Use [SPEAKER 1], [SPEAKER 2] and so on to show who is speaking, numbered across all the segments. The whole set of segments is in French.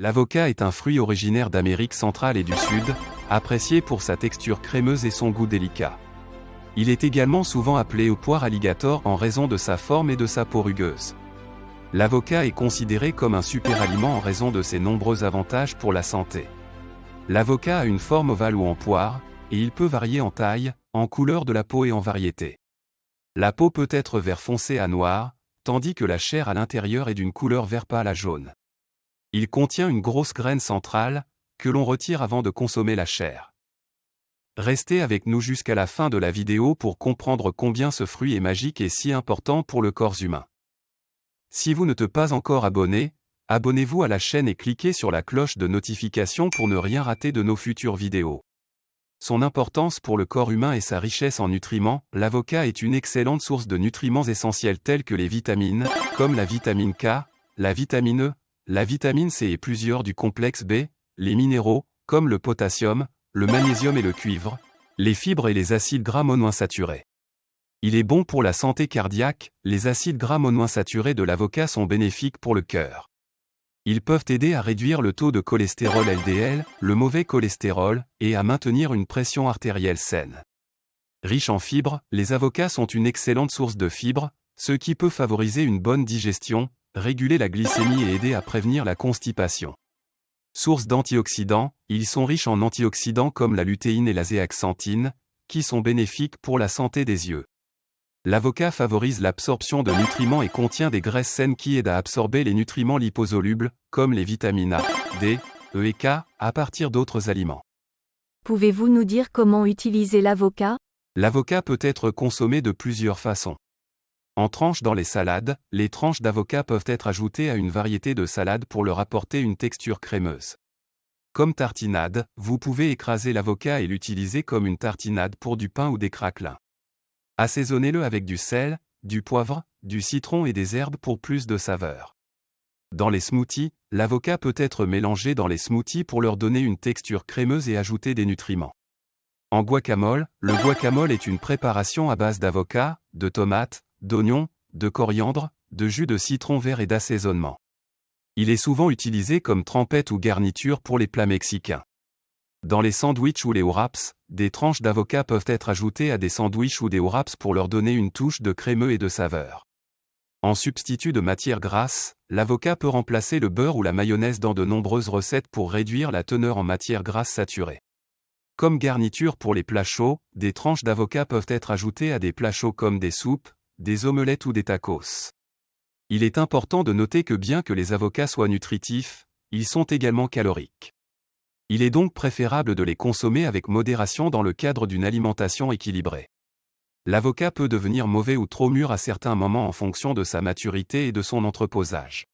[SPEAKER 1] L'avocat est un fruit originaire d'Amérique centrale et du Sud, apprécié pour sa texture crémeuse et son goût délicat. Il est également souvent appelé poire alligator en raison de sa forme et de sa peau rugueuse. L'avocat est considéré comme un super-aliment en raison de ses nombreux avantages pour la santé. L'avocat a une forme ovale ou en poire, et il peut varier en taille, en couleur de la peau et en variété. La peau peut être vert foncé à noir, tandis que la chair à l'intérieur est d'une couleur vert pâle à jaune. Il contient une grosse graine centrale, que l'on retire avant de consommer la chair. Restez avec nous jusqu'à la fin de la vidéo pour comprendre combien ce fruit est magique et si important pour le corps humain. Si vous n'êtes pas encore abonné, abonnez-vous à la chaîne et cliquez sur la cloche de notification pour ne rien rater de nos futures vidéos. Son importance pour le corps humain et sa richesse en nutriments, l'avocat est une excellente source de nutriments essentiels tels que les vitamines, comme la vitamine K, la vitamine E, la vitamine C et plusieurs du complexe B, les minéraux, comme le potassium, le magnésium et le cuivre, les fibres et les acides gras monoinsaturés. Il est bon pour la santé cardiaque, les acides gras monoinsaturés de l'avocat sont bénéfiques pour le cœur. Ils peuvent aider à réduire le taux de cholestérol LDL, le mauvais cholestérol, et à maintenir une pression artérielle saine. Riches en fibres, les avocats sont une excellente source de fibres, ce qui peut favoriser une bonne digestion, réguler la glycémie et aider à prévenir la constipation. Source d'antioxydants, ils sont riches en antioxydants comme la lutéine et la zéaxanthine, qui sont bénéfiques pour la santé des yeux. L'avocat favorise l'absorption de nutriments et contient des graisses saines qui aident à absorber les nutriments liposolubles, comme les vitamines A, D, E et K, à partir d'autres aliments.
[SPEAKER 2] Pouvez-vous nous dire comment utiliser l'avocat?
[SPEAKER 1] L'avocat peut être consommé de plusieurs façons. En tranches dans les salades, les tranches d'avocat peuvent être ajoutées à une variété de salades pour leur apporter une texture crémeuse. Comme tartinade, vous pouvez écraser l'avocat et l'utiliser comme une tartinade pour du pain ou des craquelins. Assaisonnez-le avec du sel, du poivre, du citron et des herbes pour plus de saveur. Dans les smoothies, l'avocat peut être mélangé dans les smoothies pour leur donner une texture crémeuse et ajouter des nutriments. En guacamole, le guacamole est une préparation à base d'avocat, de tomates, d'oignons, de coriandre, de jus de citron vert et d'assaisonnement. Il est souvent utilisé comme trempette ou garniture pour les plats mexicains. Dans les sandwichs ou les wraps, des tranches d'avocat peuvent être ajoutées à des sandwichs ou des wraps pour leur donner une touche de crémeux et de saveur. En substitut de matière grasse, l'avocat peut remplacer le beurre ou la mayonnaise dans de nombreuses recettes pour réduire la teneur en matière grasse saturée. Comme garniture pour les plats chauds, des tranches d'avocat peuvent être ajoutées à des plats chauds comme des soupes, des omelettes ou des tacos. Il est important de noter que bien que les avocats soient nutritifs, ils sont également caloriques. Il est donc préférable de les consommer avec modération dans le cadre d'une alimentation équilibrée. L'avocat peut devenir mauvais ou trop mûr à certains moments en fonction de sa maturité et de son entreposage.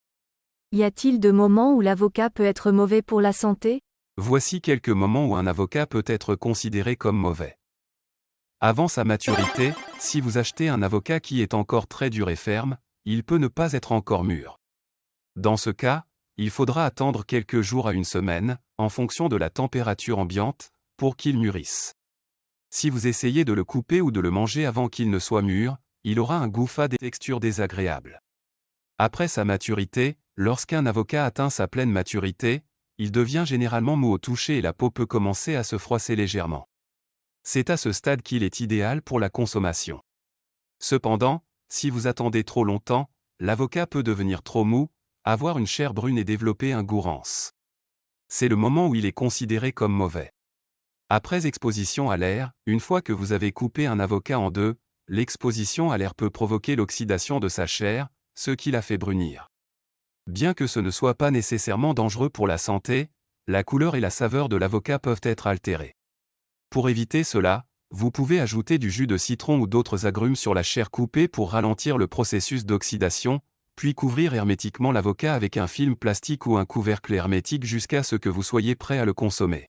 [SPEAKER 2] Y a-t-il de moments où l'avocat peut être mauvais pour la santé?
[SPEAKER 1] Voici quelques moments où un avocat peut être considéré comme mauvais. Avant sa maturité, si vous achetez un avocat qui est encore très dur et ferme, il peut ne pas être encore mûr. Dans ce cas, il faudra attendre quelques jours à une semaine, en fonction de la température ambiante, pour qu'il mûrisse. Si vous essayez de le couper ou de le manger avant qu'il ne soit mûr, il aura un goût fade et texture désagréable. Après sa maturité, lorsqu'un avocat atteint sa pleine maturité, il devient généralement mou au toucher et la peau peut commencer à se froisser légèrement. C'est à ce stade qu'il est idéal pour la consommation. Cependant, si vous attendez trop longtemps, l'avocat peut devenir trop mou, avoir une chair brune et développer un goût rance. C'est le moment où il est considéré comme mauvais. Après exposition à l'air, une fois que vous avez coupé un avocat en deux, l'exposition à l'air peut provoquer l'oxydation de sa chair, ce qui la fait brunir. Bien que ce ne soit pas nécessairement dangereux pour la santé, la couleur et la saveur de l'avocat peuvent être altérées. Pour éviter cela, vous pouvez ajouter du jus de citron ou d'autres agrumes sur la chair coupée pour ralentir le processus d'oxydation, puis couvrir hermétiquement l'avocat avec un film plastique ou un couvercle hermétique jusqu'à ce que vous soyez prêt à le consommer.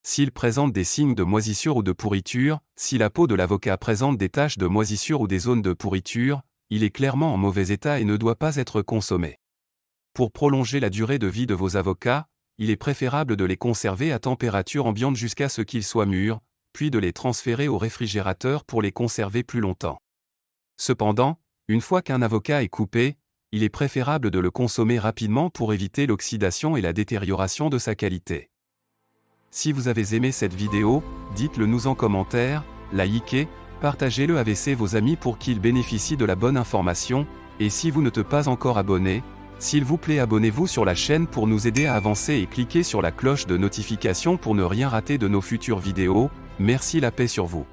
[SPEAKER 1] S'il présente des signes de moisissure ou de pourriture, si la peau de l'avocat présente des taches de moisissure ou des zones de pourriture, il est clairement en mauvais état et ne doit pas être consommé. Pour prolonger la durée de vie de vos avocats, il est préférable de les conserver à température ambiante jusqu'à ce qu'ils soient mûrs, puis de les transférer au réfrigérateur pour les conserver plus longtemps. Cependant, une fois qu'un avocat est coupé, il est préférable de le consommer rapidement pour éviter l'oxydation et la détérioration de sa qualité. Si vous avez aimé cette vidéo, dites-le nous en commentaire, likez, partagez-le avec vos amis pour qu'ils bénéficient de la bonne information, et si vous n'êtes pas encore abonné, s'il vous plaît abonnez-vous sur la chaîne pour nous aider à avancer et cliquez sur la cloche de notification pour ne rien rater de nos futures vidéos. Merci, la paix sur vous.